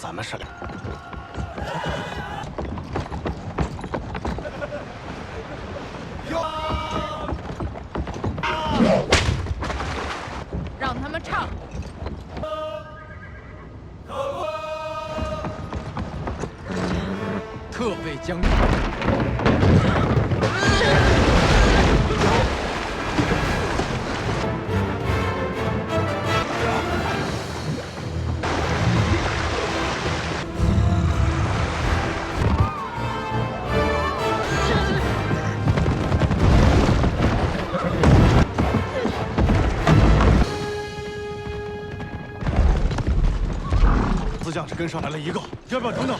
咱们是俩。让他们唱。特备将军。 四将士跟上来了一个，要不要等等？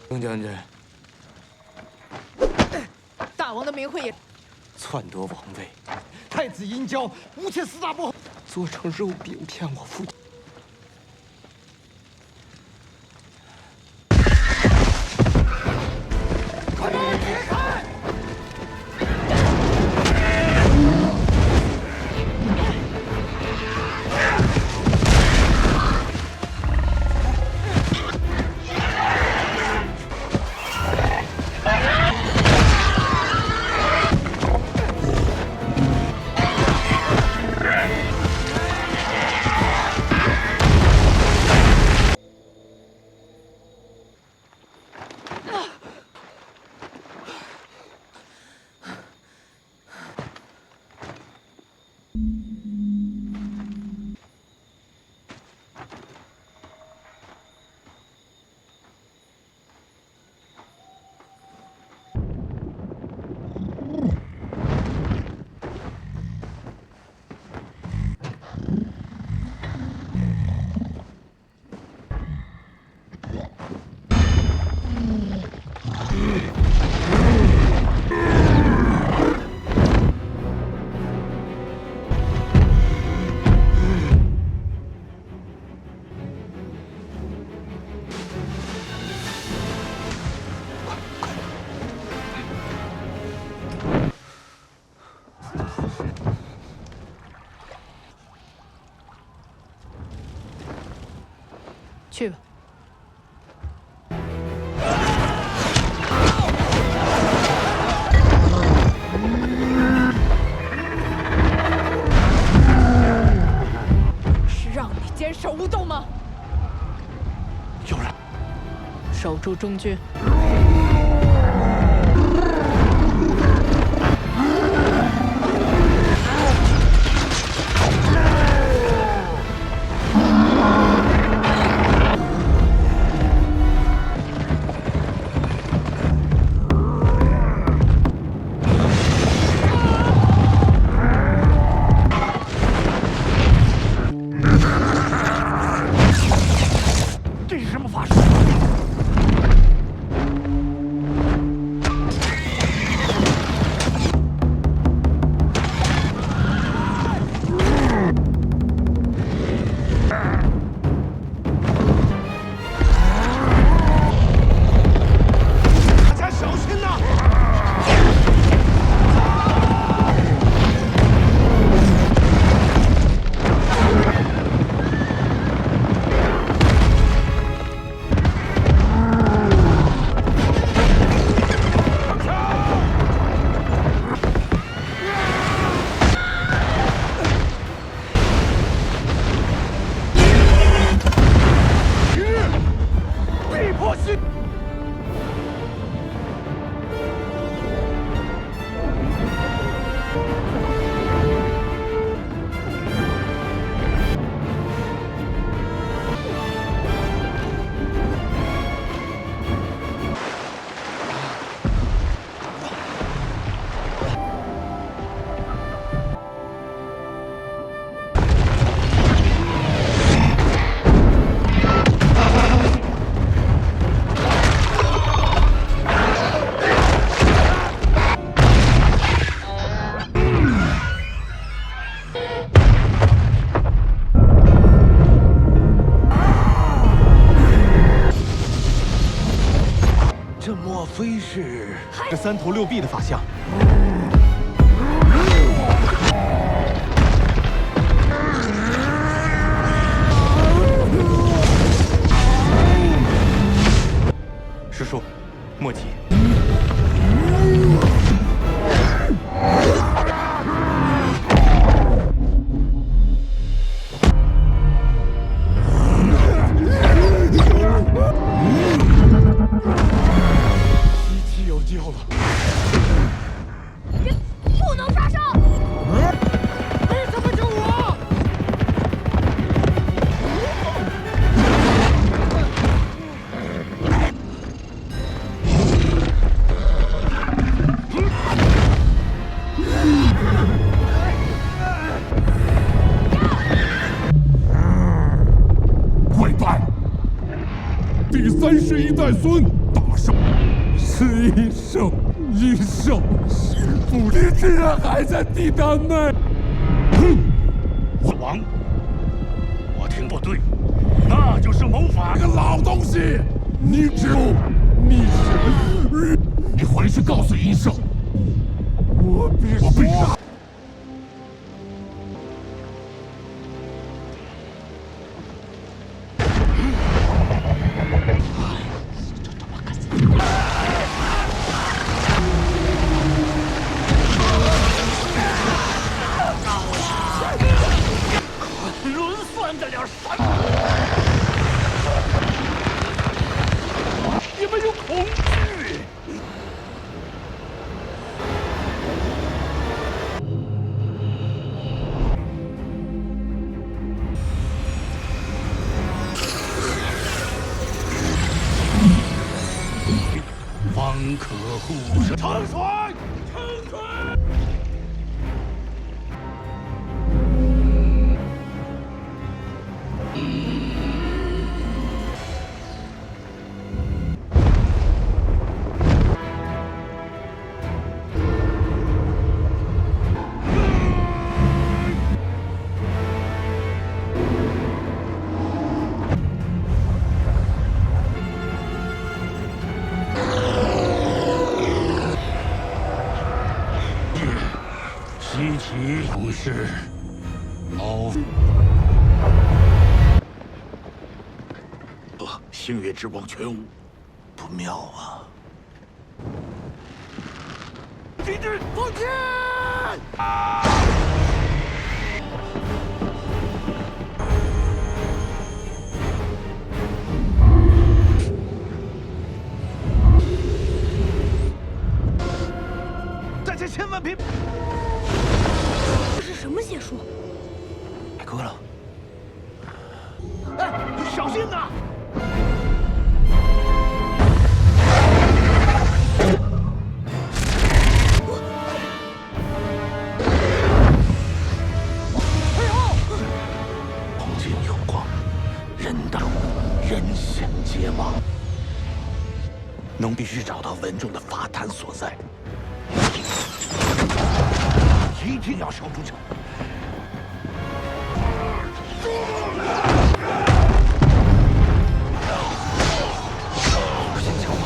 冯将军，大王的名讳也篡夺王位，太子殷郊诬陷四大伯，做成肉饼骗我父亲。 去吧。是让你坚守无动吗？有人守住中军。是这三头六臂的法相。师叔，莫急。31代孙，大圣是阴圣，阴圣是不，你竟然还在地丹内！哼，王，我听不对，那就是谋反。个老东西，你回去告诉阴圣，我必杀。方可护是长水，长水。西岐勇士，老星月之光全无，不妙啊！敌军放箭！大家千万别！这是什么邪术？改歌了！哎，小心呐！空间有光，人道，人险皆亡。侬必须找到文中的法坛所在，一定要守住城。先抢吧。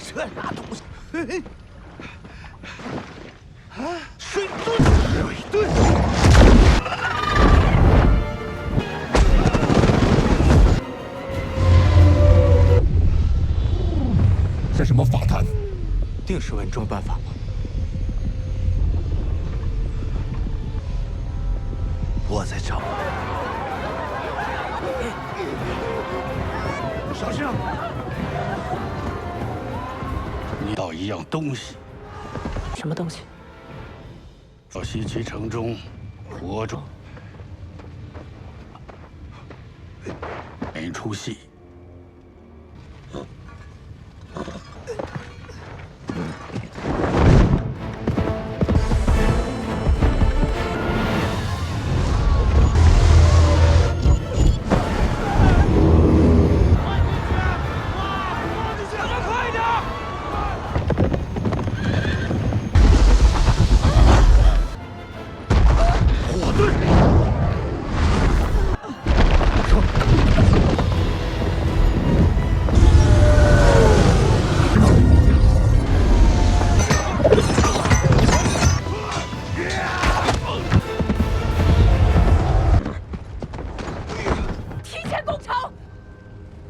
这啥东西？水遁，水遁！这什么法坛？定是文中办法吧？小心啊！你到一样东西，什么东西？到西岐城中活着，没出息。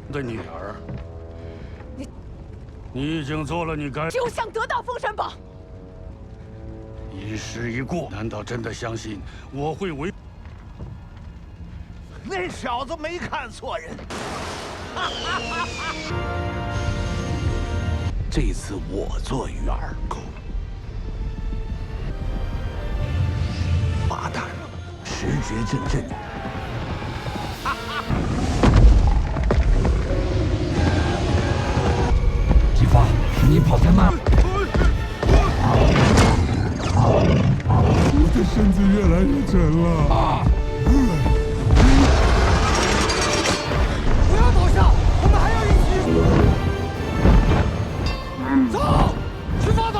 的女儿，你已经做了你该。就想得到封神榜。一时一过，难道真的相信我会为？那小子没看错人。这次我做鱼饵钩，八蛋，时觉阵阵。姬发，你跑太慢。我的身子越来越沉了。不要倒下，我们还要一起。走，去发团。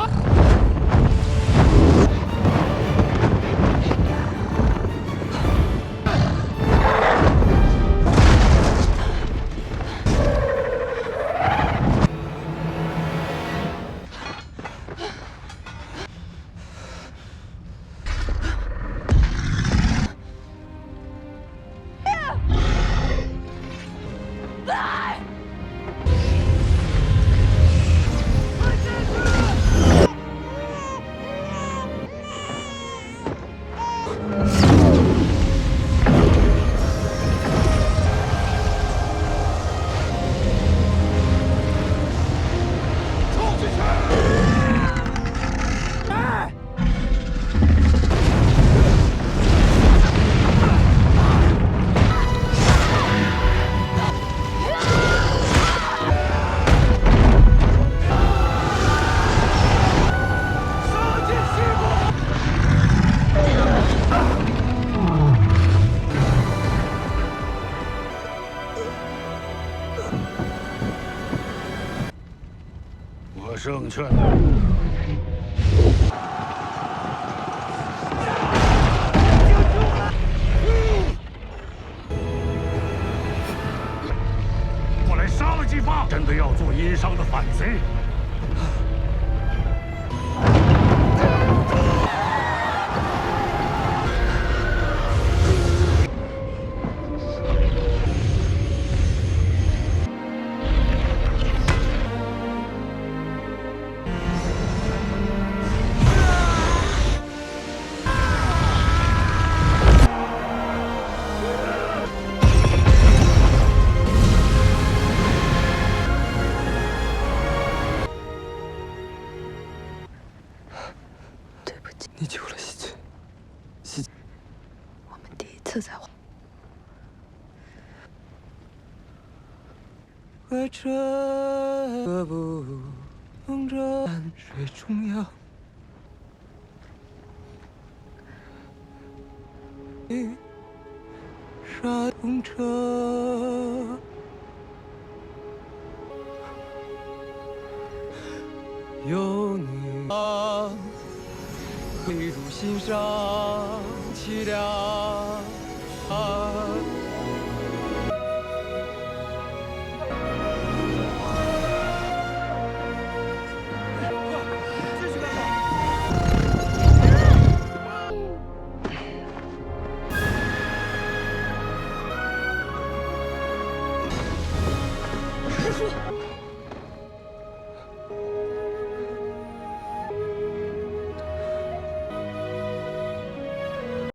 胜券。过来杀了姬发！真的要做殷商的反贼？你救了西岐，我们第一次在花。怀着何不望着淡水中央，沙动车，有你啊。泪入心上，凄凉啊！继续干师叔。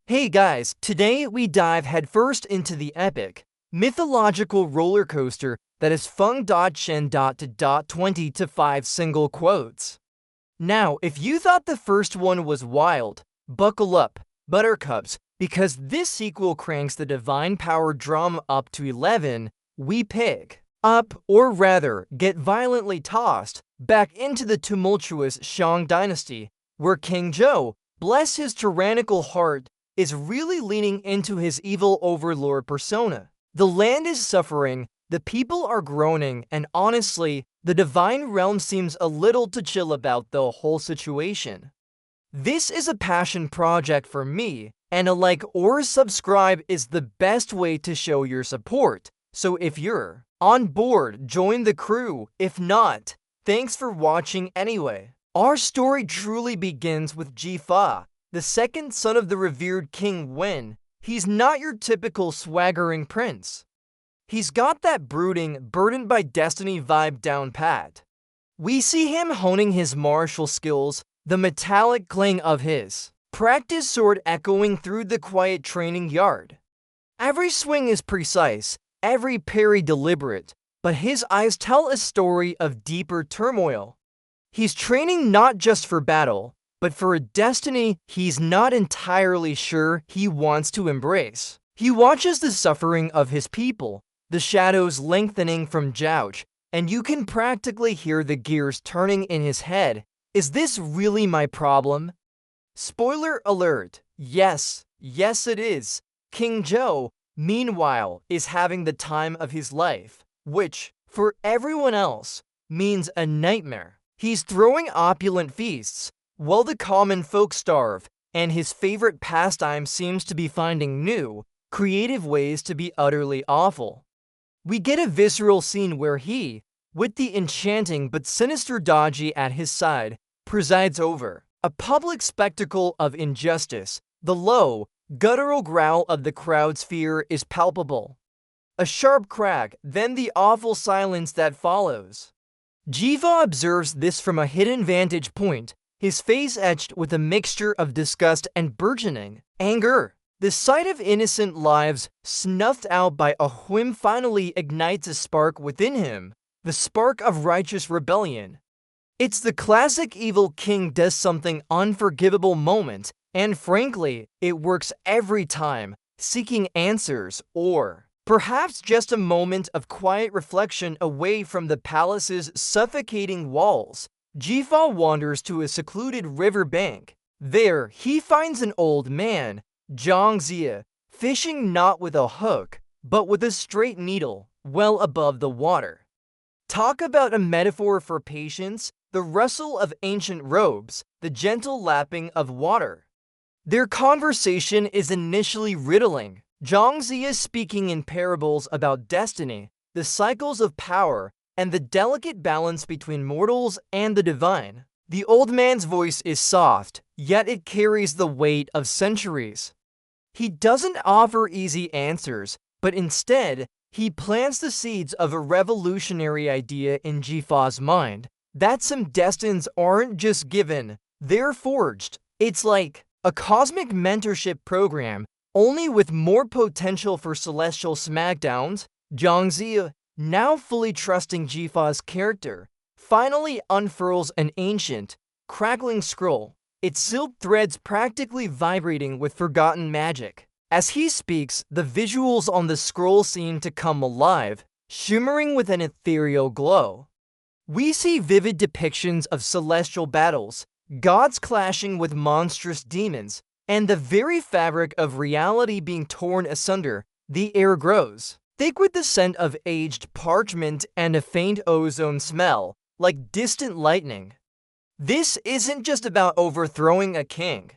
Hey guys, today we dive headfirst into the epic, mythological roller coaster That is Feng Shen ... 20 to 5 single quotes. Now, if you thought the first one was wild, buckle up, buttercups, because this sequel cranks the divine power drama up to 11. We pick up, or rather, get violently tossed back into the tumultuous Shang dynasty, where King Zhou, bless his tyrannical heart, is really leaning into his evil overlord persona. The land is suffering, the people are groaning, and honestly, the divine realm seems a little too chill about the whole situation. This is a passion project for me, and a like or subscribe is the best way to show your support. So if you're on board, join the crew. If not, thanks for watching anyway. Our story truly begins with Jifa, the second son of the revered King Wen. He's not your typical swaggering prince. He's got that brooding, burdened by destiny vibe down pat. We see him honing his martial skills, the metallic clang of his practice sword echoing through the quiet training yard. Every swing is precise, every parry deliberate, but his eyes tell a story of deeper turmoil. He's training not just for battle, but for a destiny he's not entirely sure he wants to embrace. He watches the suffering of his people, the shadows lengthening from Zhouch, and you can practically hear the gears turning in his head. Is this really my problem? Spoiler alert, yes it is. King Zhou, meanwhile, is having the time of his life, which, for everyone else, means a nightmare. He's throwing opulent feasts, while the common folk starve, and his favorite pastime seems to be finding new, creative ways to be utterly awful. We get a visceral scene where he, with the enchanting but sinister Dodji at his side, presides over a public spectacle of injustice. The low, guttural growl of the crowd's fear is palpable. A sharp crack, then the awful silence that follows. Jifa observes this from a hidden vantage point, his face etched with a mixture of disgust and burgeoning anger. The sight of innocent lives snuffed out by a whim finally ignites a spark within him, the spark of righteous rebellion. It's the classic evil king does something unforgivable moment, and frankly, it works every time, seeking answers, or perhaps just a moment of quiet reflection away from the palace's suffocating walls. Jifa wanders to a secluded riverbank. There, he finds an old man, Zhangzia, fishing not with a hook, but with a straight needle, well above the water. Talk about a metaphor for patience, the rustle of ancient robes, the gentle lapping of water. Their conversation is initially riddling. Zhangzia speaking in parables about destiny, the cycles of power, and the delicate balance between mortals and the divine. The old man's voice is soft, yet it carries the weight of centuries. He doesn't offer easy answers, but instead, he plants the seeds of a revolutionary idea in Jifa's mind, that some destines aren't just given, they're forged. It's like a cosmic mentorship program, only with more potential for celestial smackdowns. Zhangzia, now fully trusting Jifa's character, finally unfurls an ancient, crackling scroll, its silk threads practically vibrating with forgotten magic. As he speaks, the visuals on the scroll seem to come alive, shimmering with an ethereal glow. We see vivid depictions of celestial battles, gods clashing with monstrous demons, and the very fabric of reality being torn asunder. The air grows thick with the scent of aged parchment and a faint ozone smell, like distant lightning. This isn't just about overthrowing a king.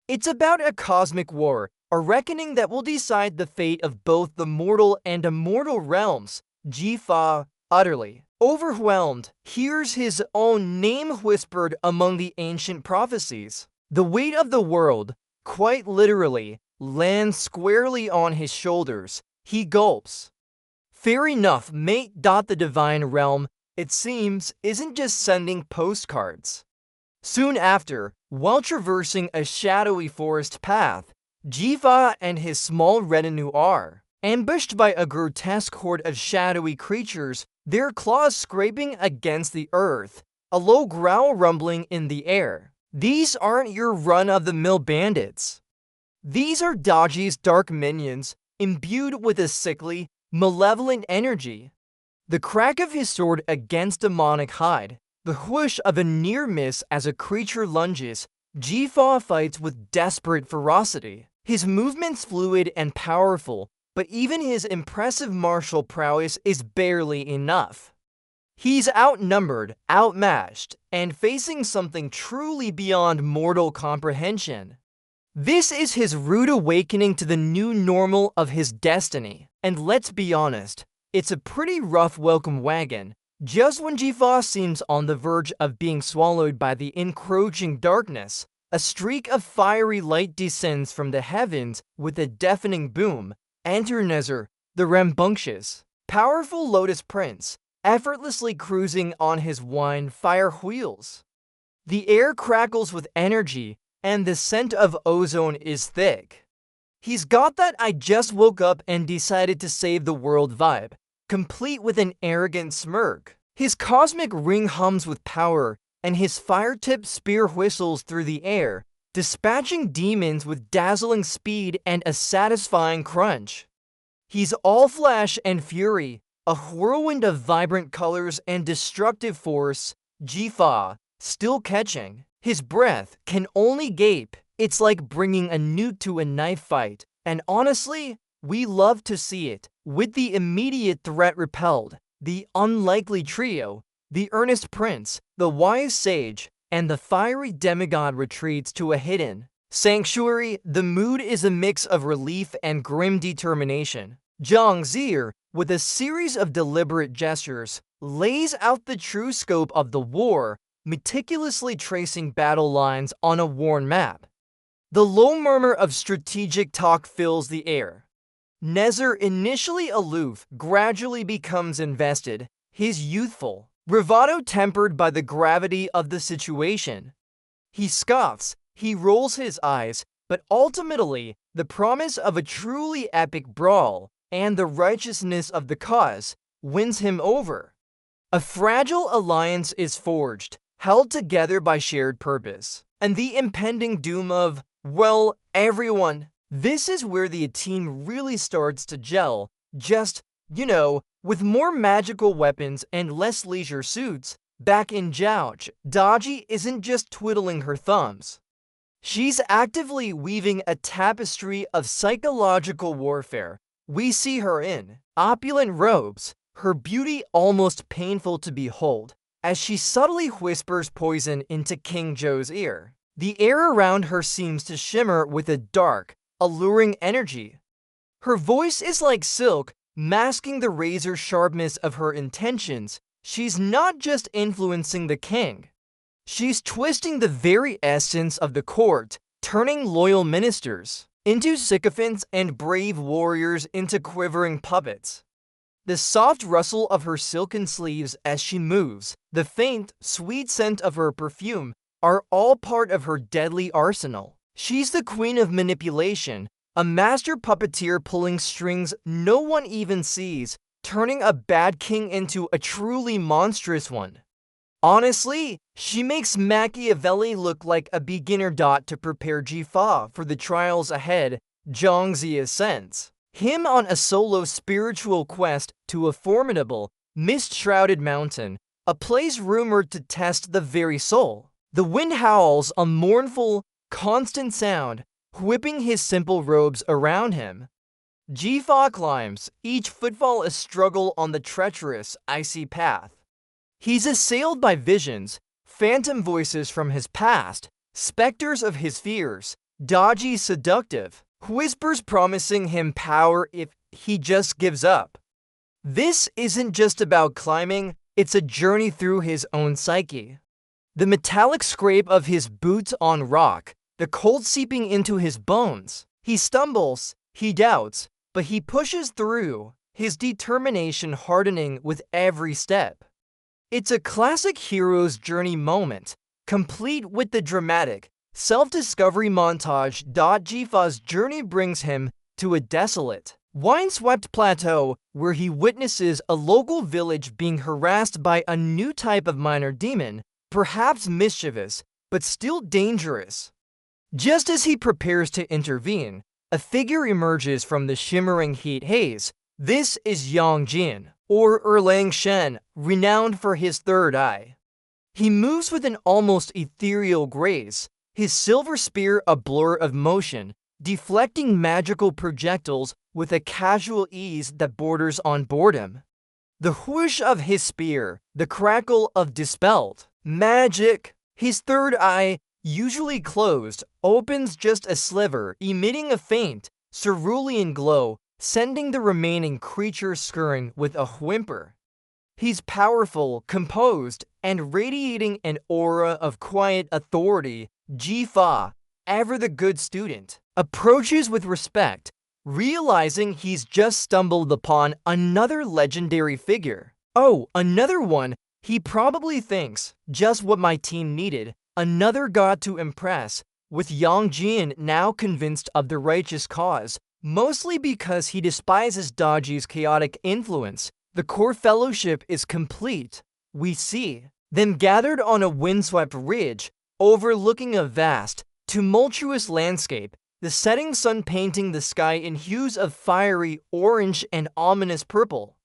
It's about a cosmic war, a reckoning that will decide the fate of both the mortal and immortal realms. Jifa, utterly overwhelmed, hears his own name whispered among the ancient prophecies. The weight of the world, quite literally, lands squarely on his shoulders. He gulps. Fair enough, mate. The divine realm, it seems, isn't just sending postcards. Soon after, while traversing a shadowy forest path, Jifa and his small retinue are Ambushed by a grotesque horde of shadowy creatures, their claws scraping against the earth, a low growl rumbling in the air. These aren't your run-of-the-mill bandits. These are Dodji's dark minions, imbued with a sickly, malevolent energy. The crack of his sword against demonic hide, the whoosh of a near miss as a creature lunges, Jifa fights with desperate ferocity. His movements fluid and powerful, but even his impressive martial prowess is barely enough. He's outnumbered, outmatched, and facing something truly beyond mortal comprehension. This is his rude awakening to the new normal of his destiny. And let's be honest, it's a pretty rough welcome wagon. Just when Jifa seems on the verge of being swallowed by the encroaching darkness, a streak of fiery light descends from the heavens with a deafening boom. Enter Nezha, the rambunctious, powerful Lotus Prince, effortlessly cruising on his wine-fire wheels. The air crackles with energy, and the scent of ozone is thick. He's got that I just woke up and decided to save the world vibe, complete with an arrogant smirk. His cosmic ring hums with power, and his fire-tipped spear whistles through the air, dispatching demons with dazzling speed and a satisfying crunch. He's all flash and fury, a whirlwind of vibrant colors and destructive force. Jifa, still catching. His breath can only gape. It's like bringing a nuke to a knife fight, and honestly, we love to see it. With the immediate threat repelled, the unlikely trio, the earnest prince, the wise sage, and the fiery demigod retreats to a hidden sanctuary. The mood is a mix of relief and grim determination. Jian, with a series of deliberate gestures, lays out the true scope of the war, meticulously tracing battle lines on a worn map. The low murmur of strategic talk fills the air. Nezha, initially aloof, gradually becomes invested, his youthful bravado tempered by the gravity of the situation. He scoffs, he rolls his eyes, but ultimately, the promise of a truly epic brawl and the righteousness of the cause wins him over. A fragile alliance is forged, held together by shared purpose, and the impending doom of, well, everyone. This is where the team really starts to gel, just, with more magical weapons and less leisure suits. Back in Jiao, Dodji isn't just twiddling her thumbs. She's actively weaving a tapestry of psychological warfare. We see her in opulent robes, her beauty almost painful to behold, as she subtly whispers poison into King Zhou's ear. The air around her seems to shimmer with a dark, alluring energy. Her voice is like silk, masking the razor sharpness of her intentions. She's not just influencing the king. She's twisting the very essence of the court, turning loyal ministers into sycophants and brave warriors into quivering puppets. The soft rustle of her silken sleeves as she moves, the faint, sweet scent of her perfume are all part of her deadly arsenal. She's the queen of manipulation, a master puppeteer pulling strings no one even sees, turning a bad king into a truly monstrous one. Honestly, she makes Machiavelli look like a beginner. To prepare Jifa for the trials ahead, Jiang ascends him on a solo spiritual quest to a formidable, mist-shrouded mountain, a place rumored to test the very soul. The wind howls, a mournful, constant sound, whipping his simple robes around him. Jifa climbs, each footfall a struggle on the treacherous, icy path. He's assailed by visions, phantom voices from his past, specters of his fears, Dodji seductive, whispers promising him power if he just gives up. This isn't just about climbing, it's a journey through his own psyche. The metallic scrape of his boots on rock, the cold seeping into his bones. He stumbles, he doubts, but he pushes through, his determination hardening with every step. It's a classic hero's journey moment, complete with the dramatic, self-discovery montage. Jifa's journey brings him to a desolate, Windswept Plateau, where he witnesses a local village being harassed by a new type of minor demon, perhaps mischievous, but still dangerous. Just as he prepares to intervene, a figure emerges from the shimmering heat haze. This is Jian, or Feng Shen, renowned for his third eye. He moves with an almost ethereal grace, his silver spear a blur of motion, deflecting magical projectiles with a casual ease that borders on boredom. The whoosh of his spear, the crackle of dispelled magic. His third eye, usually closed, opens just a sliver, emitting a faint, cerulean glow, sending the remaining creature scurrying with a whimper. He's powerful, composed, and radiating an aura of quiet authority. Jifa, ever the good student, approaches with respect, realizing he's just stumbled upon another legendary figure. Oh, another one. He probably thinks, just what my team needed, another god to impress, with Jian now convinced of the righteous cause, mostly because he despises Dodji's chaotic influence. The core fellowship is complete. We see them gathered on a windswept ridge, overlooking a vast, tumultuous landscape, the setting sun painting the sky in hues of fiery orange and ominous purple.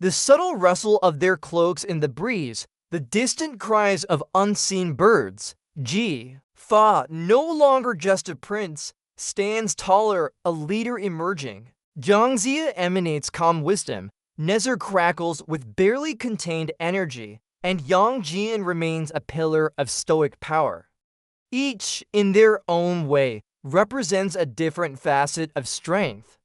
The subtle rustle of their cloaks in the breeze, the distant cries of unseen birds. Jifa, no longer just a prince, stands taller, a leader emerging. Jiangxia emanates calm wisdom, Nezha crackles with barely contained energy, and Jian remains a pillar of stoic power. Each, in their own way, represents a different facet of strength.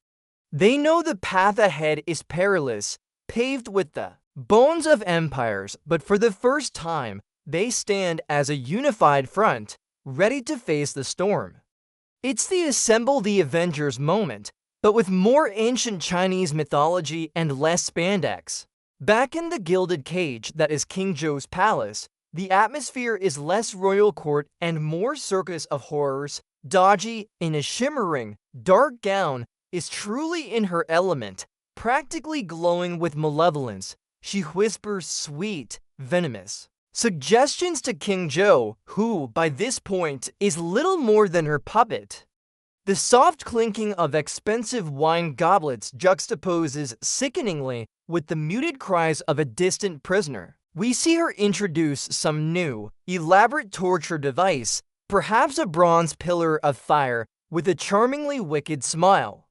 They know the path ahead is perilous, paved with the bones of empires, but for the first time, they stand as a unified front, ready to face the storm. It's the assemble the Avengers moment, but with more ancient Chinese mythology and less spandex. Back in the gilded cage that is King Zhou's palace, the atmosphere is less royal court and more circus of horrors. Dodji, in a shimmering, dark gown, is truly in her element, practically glowing with malevolence. She whispers sweet, venomous suggestions to King Zhou, who, by this point, is little more than her puppet. The soft clinking of expensive wine goblets juxtaposes sickeningly with the muted cries of a distant prisoner. We see her introduce some new, elaborate torture device, perhaps a bronze pillar of fire with a charmingly wicked smile.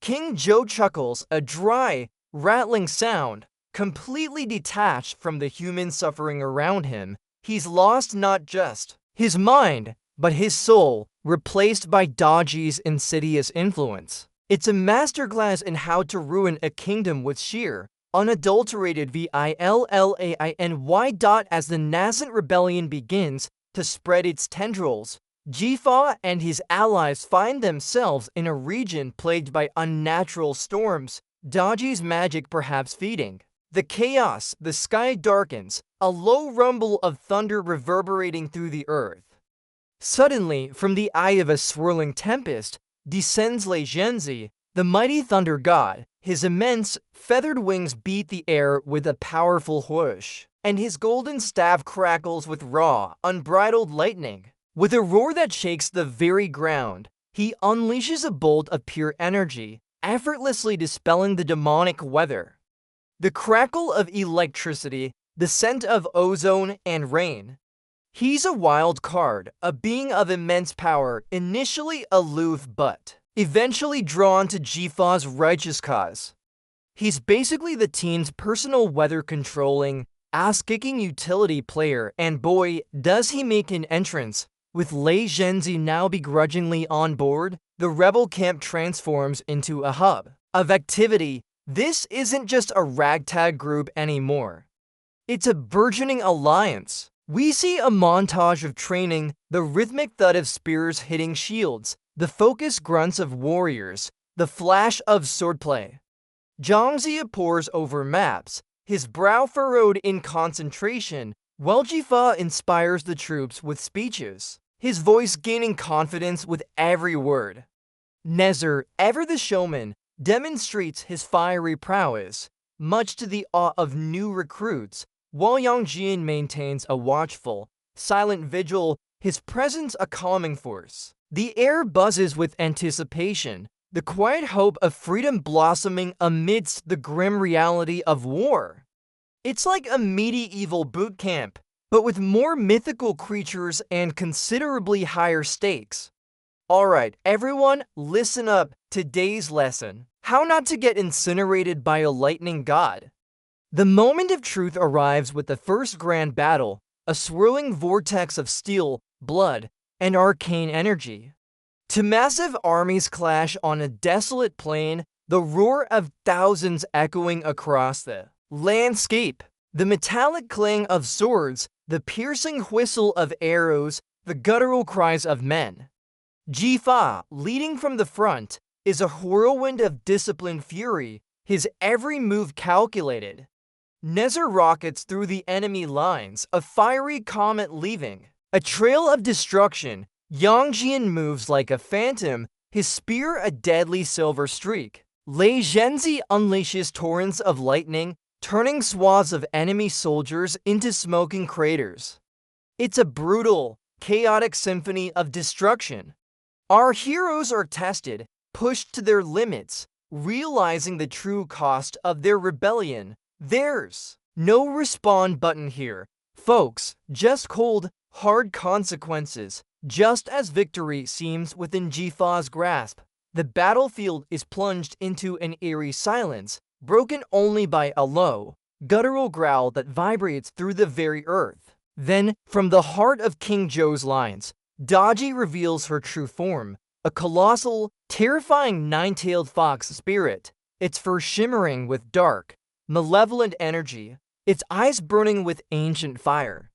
King Zhou chuckles, a dry, rattling sound, completely detached from the human suffering around him. He's lost not just his mind, but his soul, replaced by Dodji's insidious influence. It's a masterclass in how to ruin a kingdom with sheer, unadulterated villainy. As the nascent rebellion begins to spread its tendrils, Jifa and his allies find themselves in a region plagued by unnatural storms, Dodji's magic perhaps feeding the chaos. The sky darkens, a low rumble of thunder reverberating through the earth. Suddenly, from the eye of a swirling tempest, descends Leenzi, the mighty thunder god. His immense, feathered wings beat the air with a powerful whoosh, and his golden staff crackles with raw, unbridled lightning. With a roar that shakes the very ground, he unleashes a bolt of pure energy, effortlessly dispelling the demonic weather. The crackle of electricity, the scent of ozone and rain. He's a wild card, a being of immense power, initially aloof but eventually drawn to Jifa's righteous cause. He's basically the team's personal weather-controlling, ass-kicking utility player, and boy, does he make an entrance. With Leenzi now begrudgingly on board, the rebel camp transforms into a hub of activity. This isn't just a ragtag group anymore. It's a burgeoning alliance. We see a montage of training, the rhythmic thud of spears hitting shields, the focused grunts of warriors, the flash of swordplay. Jiangxia pores over maps, his brow furrowed in concentration, while Jifa inspires the troops with speeches, his voice gaining confidence with every word. Nezha, ever the showman, demonstrates his fiery prowess, much to the awe of new recruits, while Yang Jian maintains a watchful, silent vigil, his presence a calming force. The air buzzes with anticipation, the quiet hope of freedom blossoming amidst the grim reality of war. It's like a medieval boot camp, but with more mythical creatures and considerably higher stakes. Alright, everyone, listen up. Today's lesson: how not to get incinerated by a lightning god. The moment of truth arrives with the first grand battle, a swirling vortex of steel, blood, and arcane energy. Two massive armies clash on a desolate plain, the roar of thousands echoing across the landscape. The metallic clang of swords, the piercing whistle of arrows, the guttural cries of men. Jifa, leading from the front, is a whirlwind of disciplined fury, his every move calculated. Nezha rockets through the enemy lines, a fiery comet leaving a trail of destruction. Yang Jian moves like a phantom, his spear a deadly silver streak. Leenzi unleashes torrents of lightning, turning swaths of enemy soldiers into smoking craters. It's a brutal, chaotic symphony of destruction. Our heroes are tested, pushed to their limits, realizing the true cost of their rebellion. There's no respawn button here, folks, just cold, hard consequences. Just as victory seems within Jifa's grasp, the battlefield is plunged into an eerie silence, broken only by a low, guttural growl that vibrates through the very earth. Then, from the heart of King Zhou's lines, Dodji reveals her true form, a colossal, terrifying nine-tailed fox spirit, its fur shimmering with dark, malevolent energy, its eyes burning with ancient fire.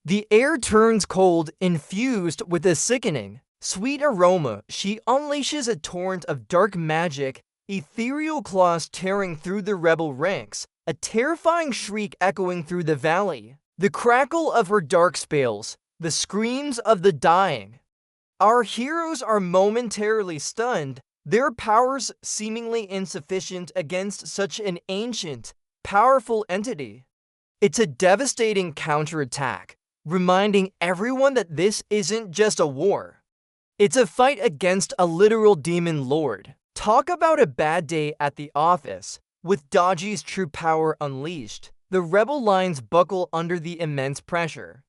The air turns cold, infused with a sickening, sweet aroma. She unleashes a torrent of dark magic, ethereal claws tearing through the rebel ranks, a terrifying shriek echoing through the valley. The crackle of her dark spells, the screams of the dying. Our heroes are momentarily stunned, their powers seemingly insufficient against such an ancient, powerful entity. It's a devastating counterattack, reminding everyone that this isn't just a war. It's a fight against a literal demon lord. Talk about a bad day at the office. With Dodji's true power unleashed, the rebel lines buckle under the immense pressure.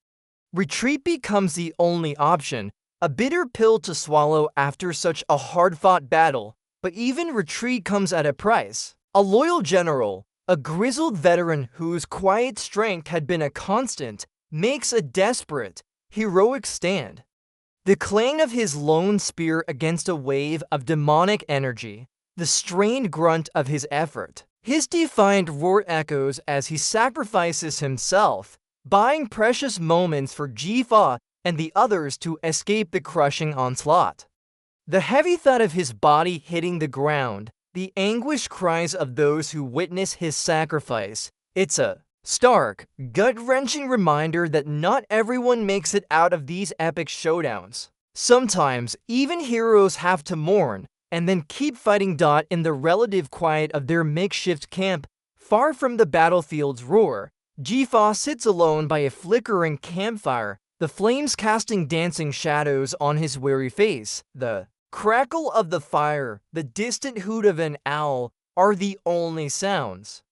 Retreat becomes the only option, a bitter pill to swallow after such a hard-fought battle, but even retreat comes at a price. A loyal general, a grizzled veteran whose quiet strength had been a constant, makes a desperate, heroic stand. The clang of his lone spear against a wave of demonic energy, the strained grunt of his effort. His defiant roar echoes as he sacrifices himself, buying precious moments for Jifa and the others to escape the crushing onslaught. The heavy thud of his body hitting the ground, the anguished cries of those who witness his sacrifice, it's a stark, gut-wrenching reminder that not everyone makes it out of these epic showdowns. Sometimes, even heroes have to mourn, and then keep fighting. In the relative quiet of their makeshift camp, far from the battlefield's roar, Jifa sits alone by a flickering campfire, the flames casting dancing shadows on his weary face. The crackle of the fire, the distant hoot of an owl, are the only sounds.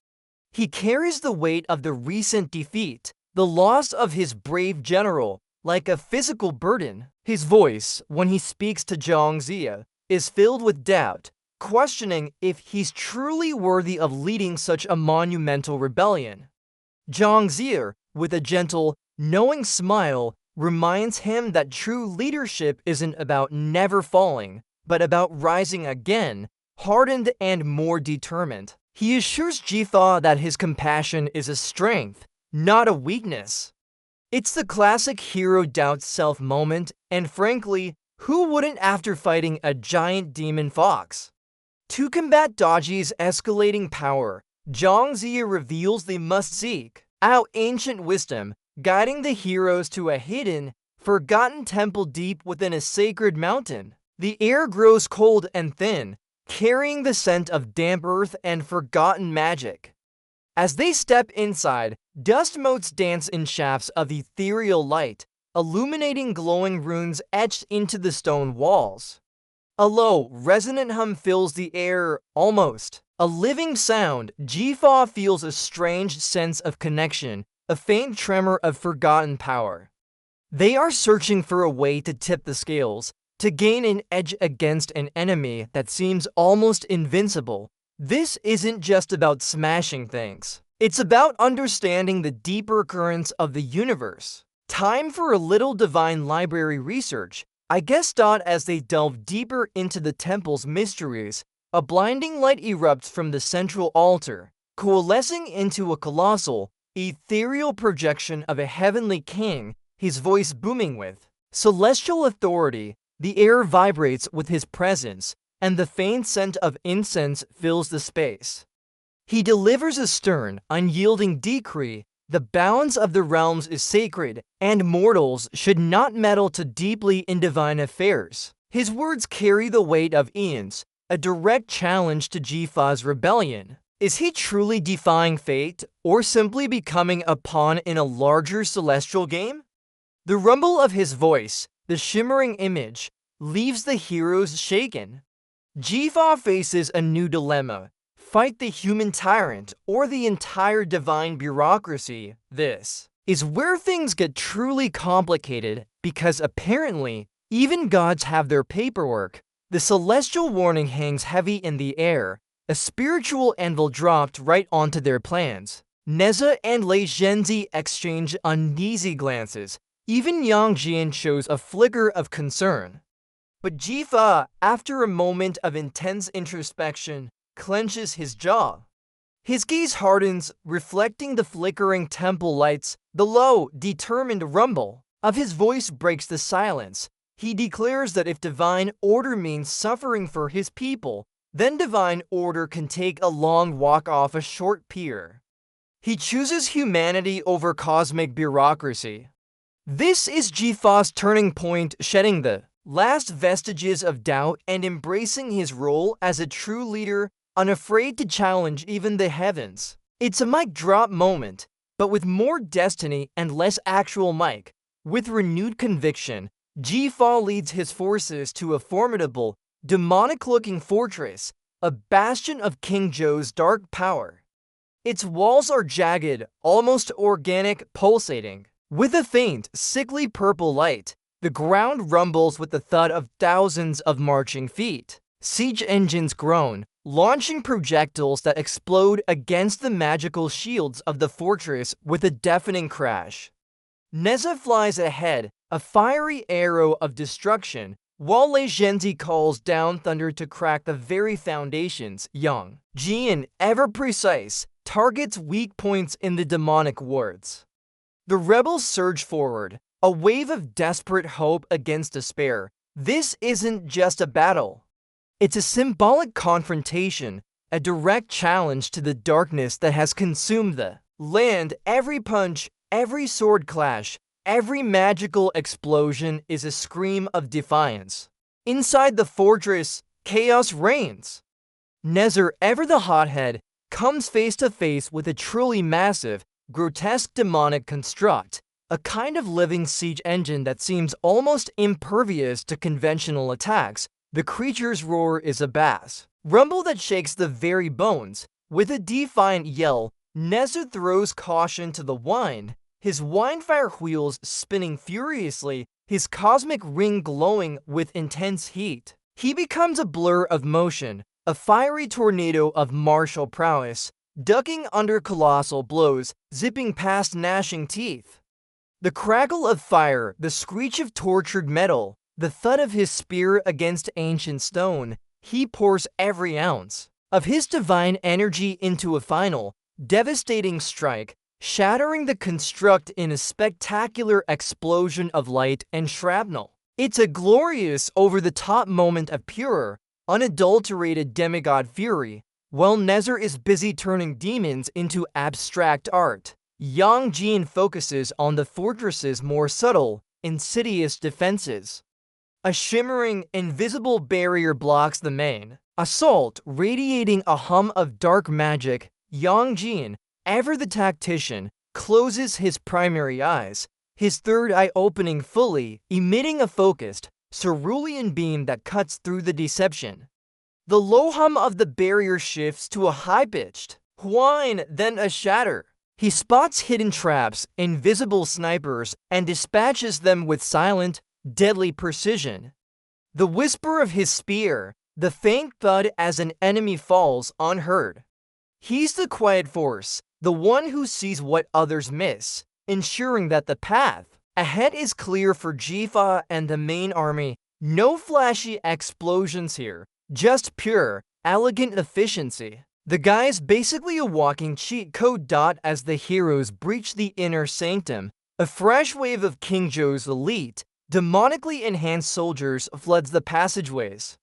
He carries the weight of the recent defeat, the loss of his brave general, like a physical burden. His voice, when he speaks to Jiang, is filled with doubt, questioning if he's truly worthy of leading such a monumental rebellion. Jiang, with a gentle, knowing smile, reminds him that true leadership isn't about never falling, but about rising again, hardened and more determined. He assures Jifa that his compassion is a strength, not a weakness. It's the classic hero doubts self moment, and frankly, who wouldn't after fighting a giant demon fox? To combat Dodji's escalating power, Jiang reveals they must seek out ancient wisdom, guiding the heroes to a hidden, forgotten temple deep within a sacred mountain. The air grows cold and thin, carrying the scent of damp earth and forgotten magic. As they step inside, dust motes dance in shafts of ethereal light, illuminating glowing runes etched into the stone walls. A low, resonant hum fills the air, almost a living sound. Jifa feels a strange sense of connection, a faint tremor of forgotten power. They are searching for a way to tip the scales, to gain an edge against an enemy that seems almost invincible. This isn't just about smashing things. It's about understanding the deeper currents of the universe. Time for a little divine library research, I guess. As they delve deeper into the temple's mysteries, a blinding light erupts from the central altar, coalescing into a colossal, ethereal projection of a heavenly king, his voice booming with celestial authority. The air vibrates with his presence, and the faint scent of incense fills the space. He delivers a stern, unyielding decree: the balance of the realms is sacred, and mortals should not meddle too deeply in divine affairs. His words carry the weight of eons, a direct challenge to Jifa's rebellion. Is he truly defying fate, or simply becoming a pawn in a larger celestial game? The rumble of his voice, the shimmering image, leaves the heroes shaken. Jifa faces a new dilemma: fight the human tyrant or the entire divine bureaucracy. This is where things get truly complicated, because apparently, even gods have their paperwork. The celestial warning hangs heavy in the air, a spiritual anvil dropped right onto their plans. Nezha and Leenzi exchange uneasy glances. Even young Jian shows a flicker of concern. But Jifa, after a moment of intense introspection, clenches his jaw. His gaze hardens, reflecting the flickering temple lights. The low, determined rumble of his voice breaks the silence. He declares that if divine order means suffering for his people, then divine order can take a long walk off a short pier. He chooses humanity over cosmic bureaucracy. This is Jifa's turning point, shedding the last vestiges of doubt and embracing his role as a true leader, unafraid to challenge even the heavens. It's a mic drop moment, but with more destiny and less actual mic. With renewed conviction, Jifa leads his forces to a formidable, demonic-looking fortress, a bastion of King Zhou's dark power. Its walls are jagged, almost organic, pulsating. With a faint, sickly purple light, the ground rumbles with the thud of thousands of marching feet. Siege engines groan, launching projectiles that explode against the magical shields of the fortress with a deafening crash. Nezha flies ahead, a fiery arrow of destruction, while Leenzi calls down thunder to crack the very foundations. Young Jian, ever precise, targets weak points in the demonic wards. The rebels surge forward, a wave of desperate hope against despair. This isn't just a battle. It's a symbolic confrontation, a direct challenge to the darkness that has consumed the land. Every punch, every sword clash, every magical explosion is a scream of defiance. Inside the fortress, chaos reigns. Nezha, ever the hothead, comes face to face with a truly massive, grotesque demonic construct, a kind of living siege engine that seems almost impervious to conventional attacks. The creature's roar is a bass rumble that shakes the very bones. With a defiant yell, Nezha throws caution to the wind, his windfire wheels spinning furiously, his cosmic ring glowing with intense heat. He becomes a blur of motion, a fiery tornado of martial prowess, ducking under colossal blows, zipping past gnashing teeth. The crackle of fire, the screech of tortured metal, the thud of his spear against ancient stone. He pours every ounce of his divine energy into a final, devastating strike, shattering the construct in a spectacular explosion of light and shrapnel. It's a glorious, over-the-top moment of pure, unadulterated demigod fury, while Nezha is busy turning demons into abstract art. Yang Jian focuses on the fortress's more subtle, insidious defenses. A shimmering, invisible barrier blocks the main, Assault, radiating a hum of dark magic, Yang Jian, ever the tactician, closes his primary eyes, his third eye opening fully, emitting a focused, cerulean beam that cuts through the deception. The low hum of the barrier shifts to a high-pitched whine, then a shatter. He spots hidden traps, invisible snipers, and dispatches them with silent, deadly precision. The whisper of his spear, the faint thud as an enemy falls unheard. He's the quiet force, the one who sees what others miss, ensuring that the path ahead is clear for Jifa and the main army. No flashy explosions here, just pure, elegant efficiency. The guy's basically a walking cheat code. As the heroes breach the inner sanctum, a fresh wave of King Zhou's elite, demonically enhanced soldiers floods the passageways.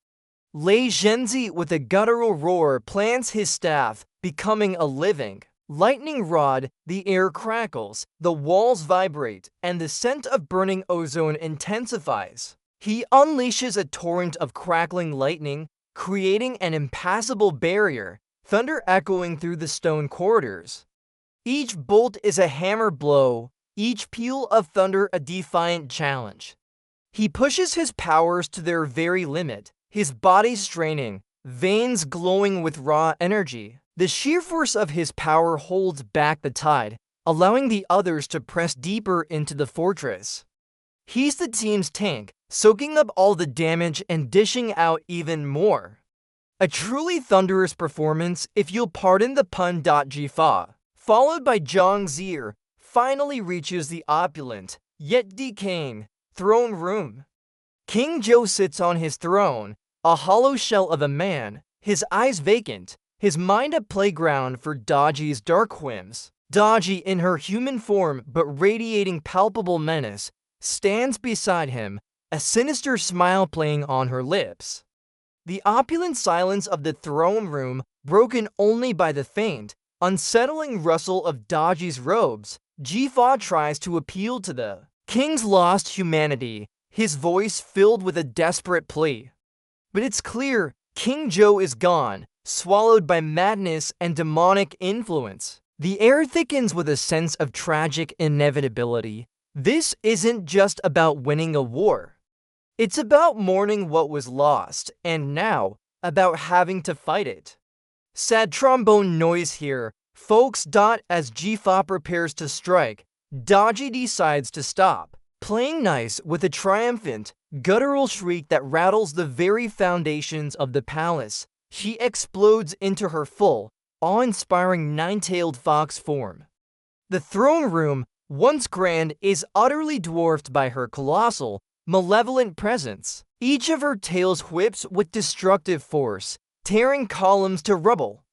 Leenzi, with a guttural roar, plants his staff, becoming a living lightning rod. The air crackles, the walls vibrate, and the scent of burning ozone intensifies. He unleashes a torrent of crackling lightning, creating an impassable barrier, thunder echoing through the stone corridors. Each bolt is a hammer blow, each peal of thunder a defiant challenge. He pushes his powers to their very limit, his body straining, veins glowing with raw energy. The sheer force of his power holds back the tide, allowing the others to press deeper into the fortress. He's the team's tank, soaking up all the damage and dishing out even more. A truly thunderous performance, if you'll pardon the pun. Jifa, followed by Zhang Zier, finally reaches the opulent, yet decaying, throne room. King Zhou sits on his throne, a hollow shell of a man, his eyes vacant, his mind a playground for Dodji's dark whims. Dodji, in her human form but radiating palpable menace, stands beside him, a sinister smile playing on her lips. The opulent silence of the throne room, broken only by the faint, unsettling rustle of Dodji's robes, Jifa tries to appeal to the king's lost humanity, his voice filled with a desperate plea. But it's clear King Zhou is gone, swallowed by madness and demonic influence. The air thickens with a sense of tragic inevitability. This isn't just about winning a war. It's about mourning what was lost, and now, about having to fight it. Sad trombone noise here, folks. As Jifa prepares to strike, Dodji decides to stop, playing nice with a triumphant, guttural shriek that rattles the very foundations of the palace. She explodes into her full, awe-inspiring nine-tailed fox form. The throne room, once grand, is utterly dwarfed by her colossal, malevolent presence. Each of her tails whips with destructive force, tearing columns to rubble.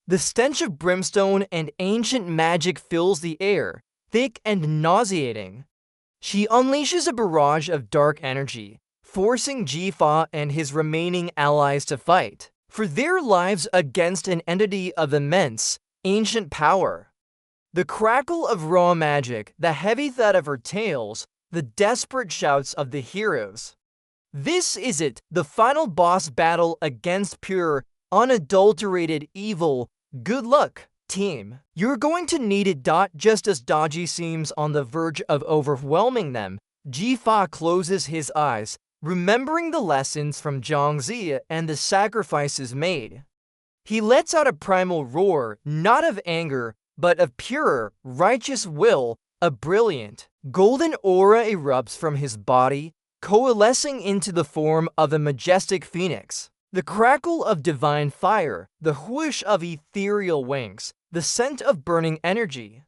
The stench of brimstone and ancient magic fills the air, thick and nauseating. She unleashes a barrage of dark energy, forcing Jifa and his remaining allies to fight for their lives against an entity of immense, ancient power. The crackle of raw magic, the heavy thud of her tails, the desperate shouts of the heroes. This is it, the final boss battle against pure, unadulterated evil. Good luck, team. You're going to need it. Just as Dodji seems on the verge of overwhelming them, Jifa closes his eyes, remembering the lessons from Zhangzi and the sacrifices made. He lets out a primal roar, not of anger, but of pure, righteous will. A brilliant, golden aura erupts from his body, coalescing into the form of a majestic phoenix. The crackle of divine fire, the whoosh of ethereal wings, the scent of burning energy.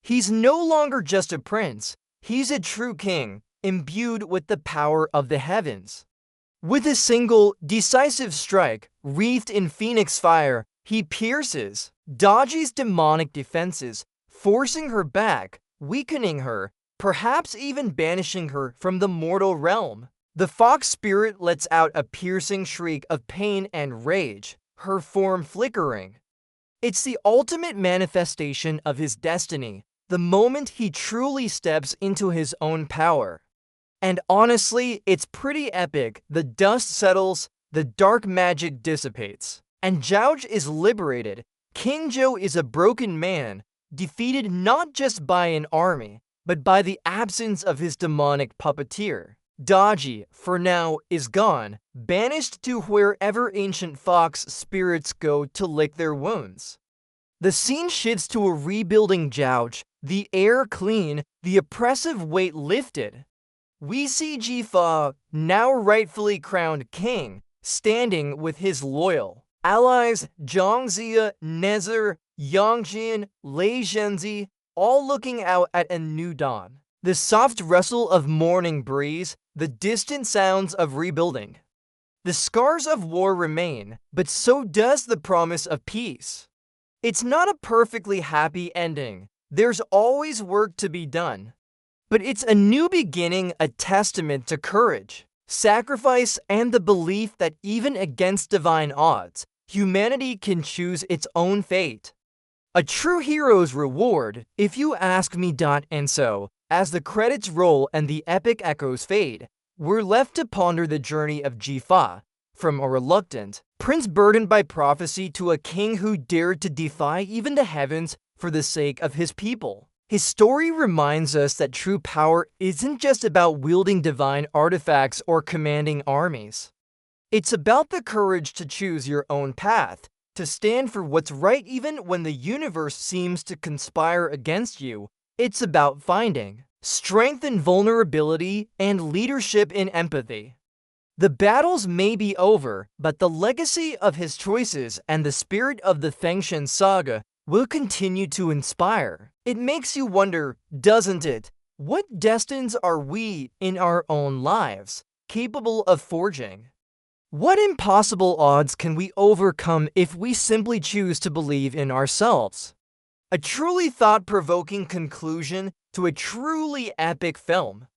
He's no longer just a prince, he's a true king, imbued with the power of the heavens. With a single, decisive strike, wreathed in phoenix fire, he pierces Dodji's demonic defenses, forcing her back, weakening her, perhaps even banishing her from the mortal realm. The fox spirit lets out a piercing shriek of pain and rage, her form flickering. It's the ultimate manifestation of his destiny, the moment he truly steps into his own power. And honestly, it's pretty epic. The dust settles, the dark magic dissipates, and Zhao is liberated. King Zhou is a broken man, defeated not just by an army, but by the absence of his demonic puppeteer. Dodji, for now, is gone, banished to wherever ancient fox spirits go to lick their wounds. The scene shifts to a rebuilding Zhao, the air clean, the oppressive weight lifted. We see Jifa, now rightfully crowned king, standing with his loyal allies Zhongzia, Nezha, Yangjian, Lei Zhenzi, all looking out at a new dawn. The soft rustle of morning breeze, the distant sounds of rebuilding. The scars of war remain, but so does the promise of peace. It's not a perfectly happy ending. There's always work to be done. But it's a new beginning, a testament to courage, sacrifice, and the belief that even against divine odds, humanity can choose its own fate. A true hero's reward, if you ask me. And so, as the credits roll and the epic echoes fade, we're left to ponder the journey of Jifa, from a reluctant prince burdened by prophecy to a king who dared to defy even the heavens for the sake of his people. His story reminds us that true power isn't just about wielding divine artifacts or commanding armies. It's about the courage to choose your own path, to stand for what's right even when the universe seems to conspire against you. It's about finding strength in vulnerability and leadership in empathy. The battles may be over, but the legacy of his choices and the spirit of the Feng Shen saga will continue to inspire. It makes you wonder, doesn't it? What destines are we in our own lives capable of forging? What impossible odds can we overcome if we simply choose to believe in ourselves? A truly thought-provoking conclusion to a truly epic film.